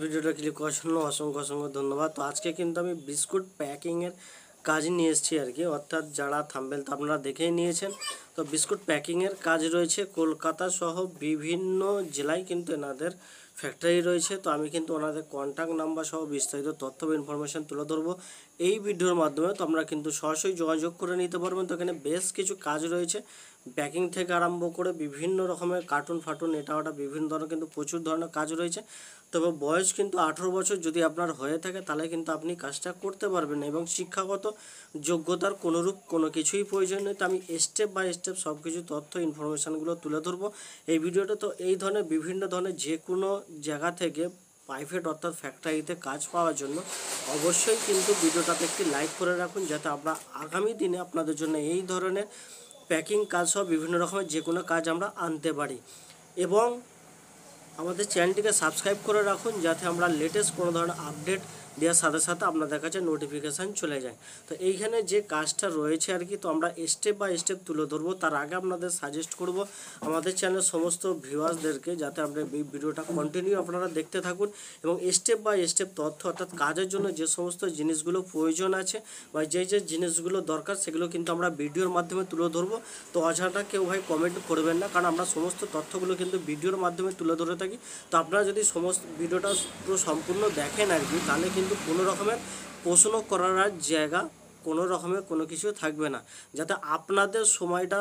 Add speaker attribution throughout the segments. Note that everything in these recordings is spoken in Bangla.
Speaker 1: ভিডিওটা ক্লিক করার জন্য অসংখ্য অসংখ্য ধন্যবাদ। তো আজকে কিন্তু আমি বিস্কুট প্যাকিংয়ের কাজ নিয়ে এসেছি আর কি, অর্থাৎ যারা থাম্বনেল তো আপনারা দেখেই নিয়েছেন। তো বিস্কুট প্যাকিংয়ের কাজ রয়েছে কলকাতা সহ বিভিন্ন জেলায় কিন্তু এনাদের ফ্যাক্টরি রয়েছে। তো আমি কিন্তু ওনাদের কন্ট্যাক্ট নাম্বার সহ বিস্তারিত তথ্য বা ইনফরমেশান তুলে ধরবো এই ভিডিওর মাধ্যমে। তো আমরা কিন্তু সরাসরি যোগাযোগ করে নিতে পারবেন। তো এখানে বেশ কিছু কাজ রয়েছে, প্যাকিং থেকে আরম্ভ করে বিভিন্ন রকমের কার্টুন ফাটুন এটা ওটা বিভিন্ন ধরনের কিন্তু প্রচুর ধরনের কাজ রয়েছে। তবে বয়স কিন্তু 18 বছর যদি আপনার হয়ে থাকে তাহলে কিন্তু আপনি কাজটা করতে পারবেন এবং শিক্ষাগত যোগ্যতার কোনোরূপ কোনো কিছুই প্রয়োজন নেই। তো আমি স্টেপ বাই স্টেপ সব কিছু তথ্য ইনফরমেশানগুলো তুলে ধরবো এই ভিডিওটা। তো এই ধরনের বিভিন্ন ধরনের যে কোনো জায়গা থেকে প্রাইভেট অর্থাৎ ফ্যাক্টরিতে কাজ পাওয়ার জন্য অবশ্যই কিন্তু ভিডিওটাতে একটি লাইক করে রাখুন, যাতে আমরা আগামী দিনে আপনাদের জন্য এই ধরনের প্যাকিং কাজ সহ বিভিন্ন রকমের যে কোনো কাজ আমরা আনতে পারি। এবং আমাদের চ্যানেলটিকে সাবস্ক্রাইব করে রাখুন, যাতে আমরা লেটেস্ট কোনো ধরনের আপডেট দেওয়ার সাথে সাথে আপনাদের কাছে নোটিফিকেশান চলে যায়। তো এইখানে যে কাজটা রয়েছে আর কি, তো আমরা স্টেপ বাই স্টেপ তুলে ধরবো। তার আগে আপনাদের সাজেস্ট করব আমাদের চ্যানেলের সমস্ত ভিউয়ার্সদেরকে, যাতে আমরা এই ভিডিওটা কন্টিনিউ আপনারা দেখতে থাকুন এবং স্টেপ বাই স্টেপ তথ্য অর্থাৎ কাজের জন্য যে সমস্ত জিনিসগুলো প্রয়োজন আছে বা যে জিনিসগুলো দরকার সেগুলো কিন্তু আমরা ভিডিওর মাধ্যমে তুলে ধরবো। তো অযথা কেউ ভাই কমেন্ট করবেন না, কারণ আমরা সমস্ত তথ্যগুলো কিন্তু ভিডিওর মাধ্যমে তুলে ধরে থাকি। তো আপনারা যদি সমস্ত ভিডিওটা পুরো সম্পূর্ণ দেখেন আর কি, তাহলে কিন্তু কোনো রকমের প্রশ্ন করার জায়গা কোনো রকমের কোনো কিছু থাকবে না, যাতে আপনাদের সময়টা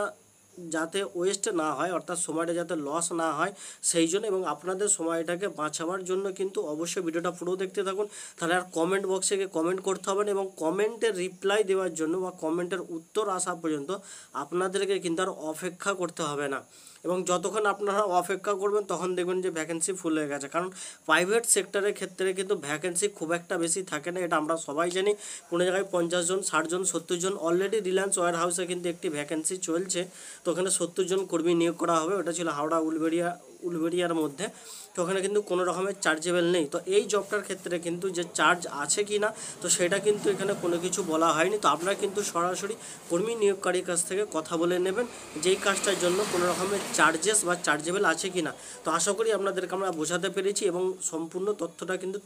Speaker 1: যাতে ওয়েস্ট না হয়, অর্থাৎ সময়টা যাতে লস না হয় সেই জন্য, এবং আপনাদের সময়টাকে বাঁচাবার জন্য কিন্তু অবশ্যই ভিডিওটা পুরো দেখতে থাকুন। তাহলে আর কমেন্ট বক্সে গিয়ে কমেন্ট করতে হবে না, এবং কমেন্টের রিপ্লাই দেওয়ার জন্য বা কমেন্টের উত্তর আসা পর্যন্ত আপনাদেরকে কিন্তু আর অপেক্ষা করতে হবে না। এবং যতক্ষণ আপনারা অপেক্ষা করবেন তখন দেখবেন যে ভ্যাকেন্সি ফুল হয়ে গেছে, কারণ প্রাইভেট সেক্টরের ক্ষেত্রে কিন্তু ভ্যাকেন্সি খুব একটা বেশি থাকে না, এটা আমরা সবাই জানি। কোনো জায়গায় 50 জন, 60 জন, 70 জন, অলরেডি রিলায়েন্স ওয়্যার হাউসে কিন্তু একটি ভ্যাকেন্সি চলছে। তো ওখানে 70 জন কর্মী নিয়োগ করা হবে, ওটা ছিল হাওড়া উলবেড়িয়ার মধ্যে। তো ওখানে কিন্তু কোনো রকমের চার্জেবল নেই। তো এই জবটার ক্ষেত্রে কিন্তু যে চার্জ আছে কি না, তো সেটা কিন্তু এখানে কোনো কিছু বলা হয়নি। তো আপনারা কিন্তু সরাসরি কর্মী নিয়োগকারীর কাছ থেকে কথা বলে নেবেন যেই কাজটার জন্য কোনো রকমের চার্জেস বা চার্জেবল আছে কি না। তো আশা করি আপনাদেরকে আমরা বোঝাতে পেরেছি এবং সম্পূর্ণ তথ্যটা কিন্তু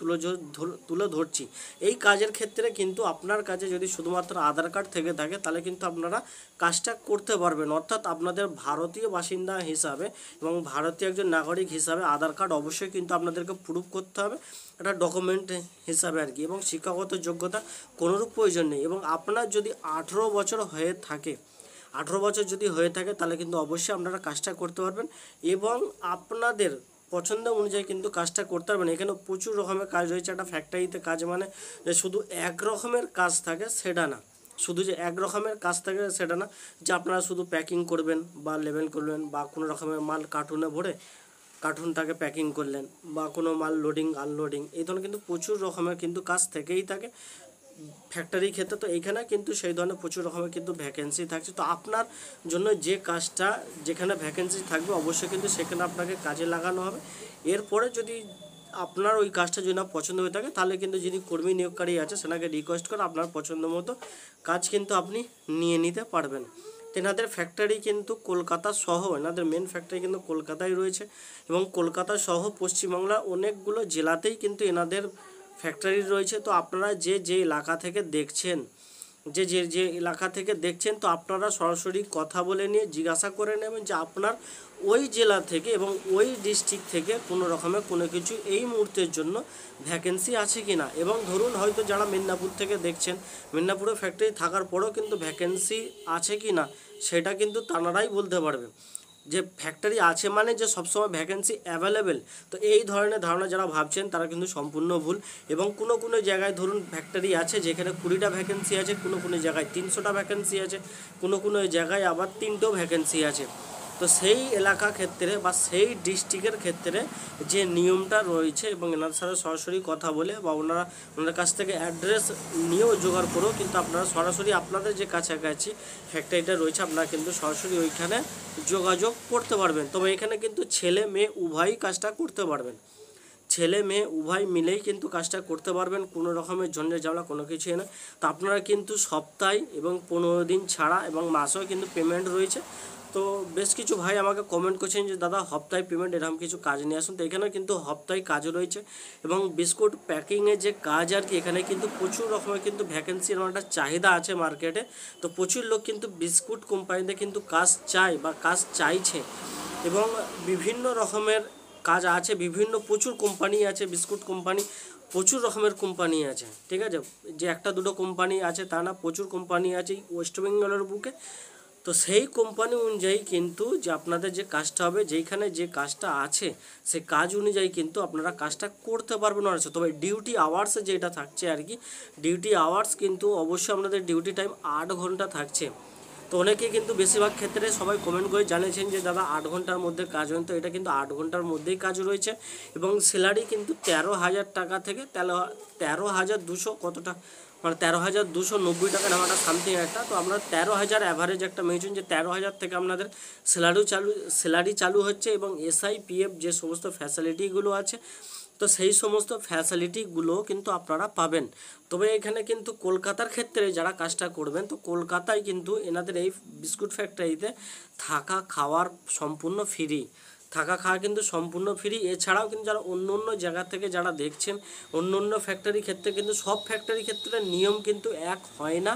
Speaker 1: তুলে ধরছি। এই কাজের ক্ষেত্রে কিন্তু আপনার কাছে যদি শুধুমাত্র আধার কার্ড থেকে থাকে তাহলে কিন্তু আপনারা কাজটা করতে পারবেন, অর্থাৎ আপনাদের ভারতীয় বাসিন্দা হিসাবে এবং ভারতীয় একজন নাগরিক হিসাবে আধার কার্ড অবশ্যই কিন্তু আপনাদেরকে প্রুফ করতে হবে, একটা ডকুমেন্ট হিসাবে আর কি। এবং শিক্ষাগত যোগ্যতা কোনোরূপ প্রয়োজন নেই। এবং আপনার যদি 18 বছর হয়ে থাকে, 18 বছর যদি হয়ে থাকে তাহলে কিন্তু অবশ্যই আপনারা কাজটা করতে পারবেন এবং আপনাদের পছন্দ অনুযায়ী কিন্তু কাজটা করতে পারবেন। এখানে প্রচুর রকমের কাজ রয়েছে। একটা ফ্যাক্টরিতে কাজ মানে যে শুধু এক রকমের কাজ থাকে সেটা না, শুধু যে এক রকমের কাজ থাকে সেটা না, যে আপনারা শুধু প্যাকিং করবেন বা লেবেল করবেন বা কোনো রকমের মাল কার্টুনে ভরে কার্টুনটাকে প্যাকিং করলেন বা কোনো মাল লোডিং আনলোডিং, এই ধরনের কিন্তু প্রচুর রকমের কিন্তু কাজ থেকেই থাকে ফ্যাক্টরি ক্ষেত্রে। তো এইখানে কিন্তু সেই ধরনের প্রচুর রকমের কিন্তু ভ্যাকেন্সি থাকছে। তো আপনার জন্য যে কাজটা যেখানে ভ্যাকেন্সি থাকবে অবশ্যই কিন্তু সেখানে আপনাকে কাজে লাগানো হবে। এরপরে যদি আপনার ওই কাজটা যদি না পছন্দ হয়ে থাকে তাহলে কিন্তু যিনি কর্মী নিয়োগকারী আছে সেনাকে রিকোয়েস্ট করে আপনার পছন্দ মতো কাজ কিন্তু আপনি নিয়ে নিতে পারবেন। এনাদের ফ্যাক্টরি কিন্তু কলকাতা সহ, এনাদের মেন ফ্যাক্টরি কিন্তু কলকাতায় রয়েছে এবং কলকাতা সহ পশ্চিমবাংলার অনেকগুলো জেলাতেই কিন্তু এনাদের ফ্যাক্টরি রয়েছে। তো আপনারা যে এলাকা থেকে দেখছেন, যে এলাকা থেকে দেখছেন, তো আপনারা সরাসরি কথা বলে নিয়ে জিজ্ঞাসা করে নেবেন যে আপনার ওই জেলা থেকে এবং ওই ডিস্ট্রিক্ট থেকে কোনো রকমের কোনো কিছু এই মুহূর্তের জন্য ভ্যাকেন্সি আছে কি না। এবং ধরুন হয়তো যারা মেদিনীপুর থেকে দেখছেন, মেদিনীপুরে ফ্যাক্টরি থাকার পরেও কিন্তু ভ্যাকেন্সি আছে কি না সেটা কিন্তু তাঁরাই বলতে পারবে। যে ফ্যাক্টরি আছে মানে যে সবসময় ভ্যাকেন্সি অ্যাভেলেবেল, তো এই ধরনের ধারণা যারা ভাবছেন তারা কিন্তু সম্পূর্ণ ভুল। এবং কোনো জায়গায় ধরুন ফ্যাক্টরি আছে যেখানে 20টা ভ্যাকেন্সি আছে, কোনো জায়গায় 300টা ভ্যাকেন্সি আছে, কোনো জায়গায় আবার 3টেও ভ্যাকেন্সি আছে। তো সেই এলাকা ক্ষেত্রে বা সেই ডিস্ট্রিক্টের ক্ষেত্রে যে নিয়মটা রয়েছে এবং এনার সাথে সরাসরি কথা বলে বা ওনার কাছ থেকে অ্যাড্রেস নিয়েও জোগাড় করেও কিন্তু আপনারা সরাসরি আপনাদের যে কাছাকাছি ফ্যাক্টরিটা রয়েছে আপনারা কিন্তু সরাসরি ওইখানে যোগাযোগ করতে পারবেন। তবে এখানে কিন্তু ছেলে মেয়ে উভয়ই কাজটা করতে পারবেন, ছেলে মেয়ে উভয় মিলেই কিন্তু কাজটা করতে পারবেন, কোনো রকমের ঝঞ্ঝাট ঝামেলা কোনো কিছুই না। তো আপনারা কিন্তু সপ্তাহে এবং 15 দিন ছাড়া এবং মাসেও কিন্তু পেমেন্ট রয়েছে। তো বেশ কিছু ভাই আমাকে কমেন্ট করছেন যে দাদা হপ্তায় পেমেন্ট এরকম কিছু কাজ নিয়ে আসুন। তো এখানে কিন্তু হপ্তায় কাজ রয়েছে এবং বিস্কুট প্যাকিংয়ের যে কাজ আর কি, এখানে কিন্তু প্রচুর রকমের কিন্তু ভ্যাকেন্সি এবং একটা চাহিদা আছে মার্কেটে। তো প্রচুর লোক কিন্তু বিস্কুট কোম্পানিতে কিন্তু কাজ চায় বা কাজ চাইছে এবং বিভিন্ন রকমের কাজ আছে, বিভিন্ন প্রচুর কোম্পানি আছে, বিস্কুট কোম্পানি প্রচুর রকমের কোম্পানি আছে, ঠিক আছে। যে একটা দুটো কোম্পানি আছে তা না, প্রচুর কোম্পানি আছে এই ওয়েস্ট বেঙ্গলের বুকে। তো সেই কোম্পানি অনুযায়ী কিন্তু যে আপনাদের যে কাজটা হবে, যেইখানে যে কাজটা আছে সেই কাজ অনুযায়ী কিন্তু আপনারা কাজটা করতে পারবেন আছে। তবে ডিউটি আওয়ার্সে যেটা থাকছে আর কি, ডিউটি আওয়ার্স কিন্তু অবশ্যই আপনাদের ডিউটি টাইম 8 ঘন্টা থাকছে। তো অনেকে কিন্তু বেশিরভাগ ক্ষেত্রে সবাই কমেন্ট করে জানিয়েছেন যে দাদা 8 ঘন্টার মধ্যে কাজ হয়। তো এটা কিন্তু 8 ঘন্টার মধ্যেই কাজ রয়েছে এবং স্যালারি কিন্তু 13,000 টাকা থেকে 13,200 কতটা, মানে 13,290 টাকা নেওয়াটা সামথিং একটা। তো আমরা 13,000 অ্যাভারেজ একটা মেনশন যে 13,000 থেকে আপনাদের স্যালারি চালু হচ্ছে এবং SIPF যে সমস্ত ফ্যাসিলিটিগুলো আছে, তো সেই সমস্ত ফ্যাসিলিটিগুলো কিন্তু আপনারা পাবেন। তবে এখানে কিন্তু কলকাতার ক্ষেত্রে যারা কাজটা করবেন, তো কলকাতায় কিন্তু এনাদের এই বিস্কুট ফ্যাক্টরিতে থাকা খাওয়ার সম্পূর্ণ ফ্রি, থাকা খাওয়া কিন্তু সম্পূর্ণ ফ্রি। এছাড়াও কিন্তু যারা অন্য অন্য জায়গা থেকে যারা দেখছেন, অন্য অন্য ফ্যাক্টরি ক্ষেত্রে কিন্তু সব ফ্যাক্টরি ক্ষেত্রে নিয়ম কিন্তু এক হয় না।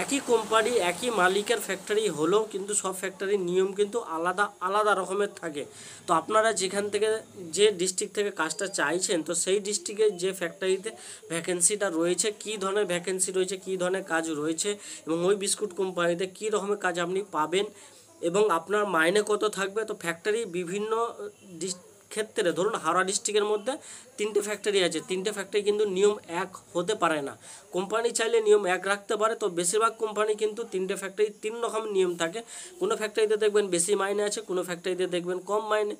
Speaker 1: একই কোম্পানি একই মালিকের ফ্যাক্টরি হলেও কিন্তু সব ফ্যাক্টরির নিয়ম কিন্তু আলাদা আলাদা রকমের থাকে। তো আপনারা যেখান থেকে যে ডিস্ট্রিক্ট থেকে কাজটা চাইছেন, তো সেই ডিস্ট্রিক্টের যে ফ্যাক্টরিতে ভ্যাকেন্সিটা রয়েছে, কী ধরনের ভ্যাকেন্সি রয়েছে, কী ধরনের কাজ রয়েছে এবং ওই বিস্কুট কোম্পানিতে কী রকমের কাজ আপনি পাবেন এবং আপনার মাইনে কত থাকবে। তো ফ্যাক্টরি বিভিন্ন ক্ষেত্রে ধরুন হাওড়া ডিস্ট্রিক্টের মধ্যে 3টে ফ্যাক্টরি আছে, 3টে ফ্যাক্টরি কিন্তু নিয়ম এক হতে পারে না। কোম্পানি চাইলে নিয়ম এক রাখতে পারে, তো বেশিরভাগ কোম্পানি কিন্তু 3টে ফ্যাক্টরি 3 রকম নিয়ম থাকে। কোনো ফ্যাক্টরিতে দেখবেন বেশি মাইনে আছে, কোনো ফ্যাক্টরিতে দেখবেন কম মাইনে,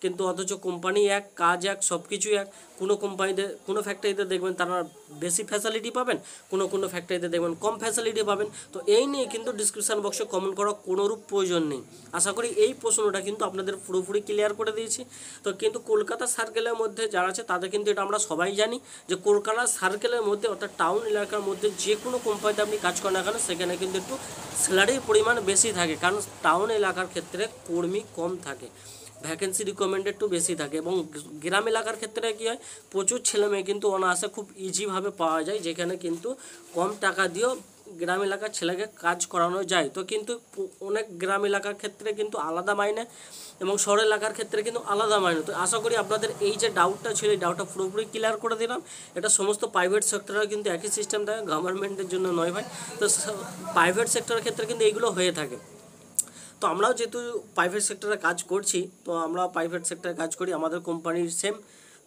Speaker 1: কিন্তু অথচ কোম্পানি এক, কাজ এক, সব কিছু এক। কোনো ফ্যাক্টরিতে দেখবেন তারা বেশি ফ্যাসিলিটি পাবেন, কোনো ফ্যাক্টরিতে দেখবেন কম ফ্যাসিলিটি পাবেন। তো এই নিয়ে কিন্তু ডিসক্রিপশান বক্সে কমেন্ট করার কোনোরূপ প্রয়োজন নেই। আশা করি এই প্রশ্নটা কিন্তু আপনাদের পুরোপুরি ক্লিয়ার করে দিয়েছি। তো কিন্তু কলকাতা সার্কেলের মধ্যে যারা আছে তাদের কিন্তু এটা আমরা সবাই জানি যে কলকাতা সার্কেলের মধ্যে অর্থাৎ টাউন এলাকার মধ্যে যে কোনো কোম্পানিতে আপনি কাজ করেন না কেন, সেখানে কিন্তু একটু স্যালারির পরিমাণ বেশি থাকে, কারণ টাউন এলাকার ক্ষেত্রে কর্মী কম থাকে, ভ্যাকেন্সি রিকোয়ারমেন্ট একটু বেশি থাকে। এবং গ্রাম এলাকার ক্ষেত্রে কী হয়, প্রচুর ছেলে মেয়ে কিন্তু অনায়াসে খুব ইজিভাবে পাওয়া যায়, যেখানে কিন্তু কম টাকা দিয়েও গ্রাম এলাকার ছেলেকে কাজ করানো যায়। তো কিন্তু অনেক গ্রাম এলাকার ক্ষেত্রে কিন্তু আলাদা মাইনে এবং শহর এলাকার ক্ষেত্রে কিন্তু আলাদা মাইনে। তো আশা করি আপনাদের এই যে ডাউটটা ছিল, এই ডাউটটা পুরোপুরি ক্লিয়ার করে দিলাম। এটা সমস্ত প্রাইভেট সেক্টরেও কিন্তু একই সিস্টেম থাকে, গভর্নমেন্টের জন্য নয় ভাই। তো প্রাইভেট সেক্টরের ক্ষেত্রে কিন্তু এইগুলো হয়ে থাকে। তো আমরাও যেহেতু প্রাইভেট সেক্টরে কাজ করছি, তো আমরা প্রাইভেট সেক্টরে কাজ করি, আমাদের কোম্পানির সেম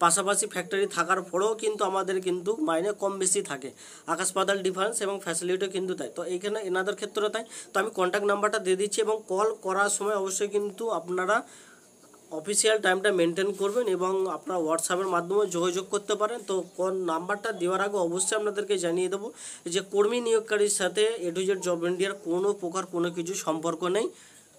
Speaker 1: পাশাপাশি ফ্যাক্টরি থাকার পরেও কিন্তু আমাদের কিন্তু মাইনে কম বেশি থাকে, আকাশ পাতাল ডিফারেন্স এবং ফ্যাসিলিটিও কিন্তু তাই। তো এইখানে এনাদের ক্ষেত্রেও তাই। তো আমি কন্ট্যাক্ট নাম্বারটা দিয়ে দিচ্ছি এবং কল করার সময় অবশ্যই কিন্তু আপনারা অফিসিয়াল টাইমটা মেনটেন করবেন এবং আপনারা হোয়াটসঅ্যাপের মাধ্যমে যোগাযোগ করতে পারেন। তো কোন নাম্বারটা দেওয়ার আগে অবশ্যই আপনাদেরকে জানিয়ে দেবো যে কর্মী নিয়োগকারীর সাথে A to Z জব ইন্ডিয়ার কোনো প্রকার কোনো কিছু সম্পর্ক নেই।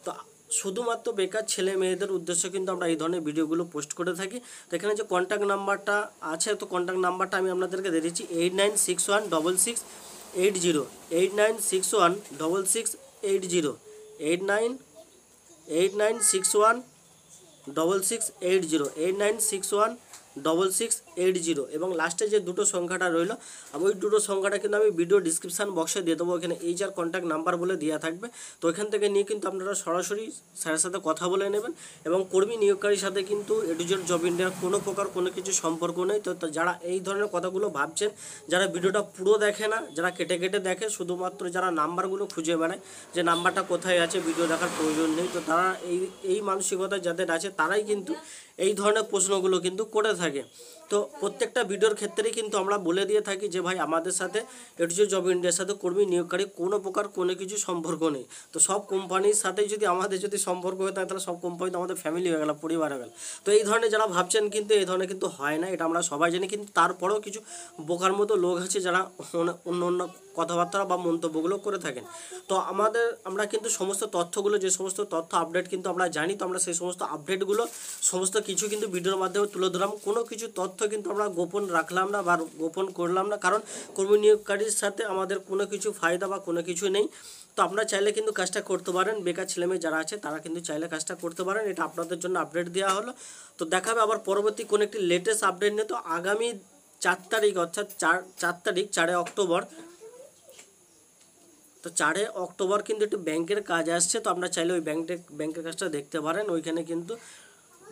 Speaker 1: তো শুধুমাত্র বেকার ছেলে মেয়েদের উদ্দেশ্যে কিন্তু আমরা এই ধরনের ভিডিওগুলো পোস্ট করে থাকি। তো এখানে যে কন্ট্যাক্ট নাম্বারটা আছে, তো কন্ট্যাক্ট নাম্বারটা আমি আপনাদেরকে দিয়ে দিচ্ছি 89616680, 89616680, 89616680 এবং লাস্টে যে দুটো সংখ্যাটা রইল, ওই দুটো সংখ্যাটা কিন্তু আমি ভিডিও ডিসক্রিপশান বক্সে দিয়ে দেবো। এখানে HR কন্ট্যাক্ট নাম্বার বলে দেওয়া থাকবে। তো এখান থেকে নিয়ে কিন্তু আপনারা সরাসরি স্যারের সাথে কথা বলে নেবেন এবং কর্মী নিয়োগকারীর সাথে কিন্তু A to Z জব ইন্ডিয়ার কোনো প্রকার কোনো কিছু সম্পর্ক নেই। তো যারা এই ধরনের কথাগুলো ভাবছেন, যারা ভিডিওটা পুরো দেখে না, যারা কেটে কেটে দেখে, শুধুমাত্র যারা নাম্বারগুলো খুঁজে বেড়ায় যে নাম্বারটা কোথায় আছে, ভিডিও দেখার প্রয়োজন নেই, তো তারা এই মানসিকতা যাদের আছে তারাই কিন্তু এই ধরনের প্রশ্নগুলো কিন্তু করে থাকে। তো প্রত্যেকটা ভিডিওর ক্ষেত্রেই কিন্তু আমরা বলে দিয়ে থাকি যে ভাই আমাদের সাথে A to Z জব ইন্ডিয়ার সাথে কর্মী নিয়োগকারী কোনো প্রকার কোনো কিছু সম্পর্ক নেই। তো সব কোম্পানির সাথেই যদি আমাদের যদি সম্পর্ক হয়ে থাকে, তাহলে সব কোম্পানি তো আমাদের ফ্যামিলি হয়ে গেল, পরিবার হয়ে গেল। তো এই ধরনের যারা ভাবছেন কিন্তু এই ধরনের কিন্তু হয় না, এটা আমরা সবাই জানি। কিন্তু তারপরেও কিছু বোকার মতো লোক আছে যারা অন্য অন্য কথাবার্তা বা মন্তব্যগুলো করে থাকেন। তো আমরা কিন্তু সমস্ত তথ্যগুলো, যে সমস্ত তথ্য আপডেট কিন্তু আমরা জানি, তো আমরা সেই সমস্ত আপডেটগুলো সমস্ত কিছু কিন্তু ভিডিওর মাধ্যমে তুলে ধরলাম। কোনো কিছু তথ্য কিন্তু আমরা গোপন রাখলাম না বা গোপন করলাম না, কারণ কর্মী নিয়োগকারীর সাথে আমাদের কোনো কিছু ফায়দা বা কোনো কিছু নেই। তো তো আপনারা চাইলে কিন্তু কাজটা করতে পারেন, বেকার ছেলেমেয়ে যারা আছে তারা কিন্তু চাইলে কাজটা করতে পারেন। এটা আপনাদের জন্য আপডেট দেওয়া হলো। তো দেখাবে আবার পরবর্তী কোন একটি লেটেস্ট আপডেট নিয়ে। তো আগামী 4 তারিখ অর্থাৎ 4 তারিখ 4 অক্টোবর, তো 4 অক্টোবর কিন্তু একটু ব্যাংকের কাজ আসছে। তো আপনারা চাইলে ওই ব্যাংকের কাজটা দেখতে পারেন। ওইখানে কিন্তু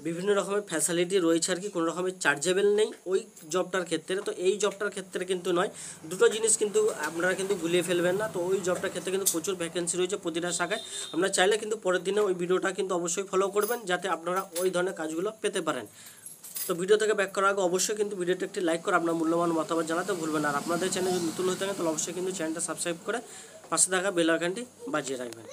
Speaker 1: বিভিন্ন রকমের ফ্যাসিলিটি রয়েছে আর কি, কোনো রকমের চার্জেবল নেই ওই জবটার ক্ষেত্রে। তো এই জবটার ক্ষেত্রে কিন্তু নয়, দুটো জিনিস কিন্তু আপনারা কিন্তু গুলিয়ে ফেলবেন না। তো ওই জবটার ক্ষেত্রে কিন্তু প্রচুর ভ্যাকেন্সি রয়েছে প্রতিটা শাখায়। আপনারা চাইলে কিন্তু পরের দিনে ওই ভিডিওটা কিন্তু অবশ্যই ফলো করবেন, যাতে আপনারা ওই ধরনের কাজগুলো পেতে পারেন। তো ভিডিও থেকে ব্যাক করার আগে অবশ্যই কিন্তু ভিডিওটা একটি লাইক করে আপনার মূল্যবান মতামত জানাতে ভুলবেন না। আর আপনাদের চ্যানেল যদি নতুন হয়ে থাকে তাহলে অবশ্যই কিন্তু চ্যানেলটা সাবস্ক্রাইব করে পাশে থাকা বেল আইকনটি বাজিয়ে রাখবেন।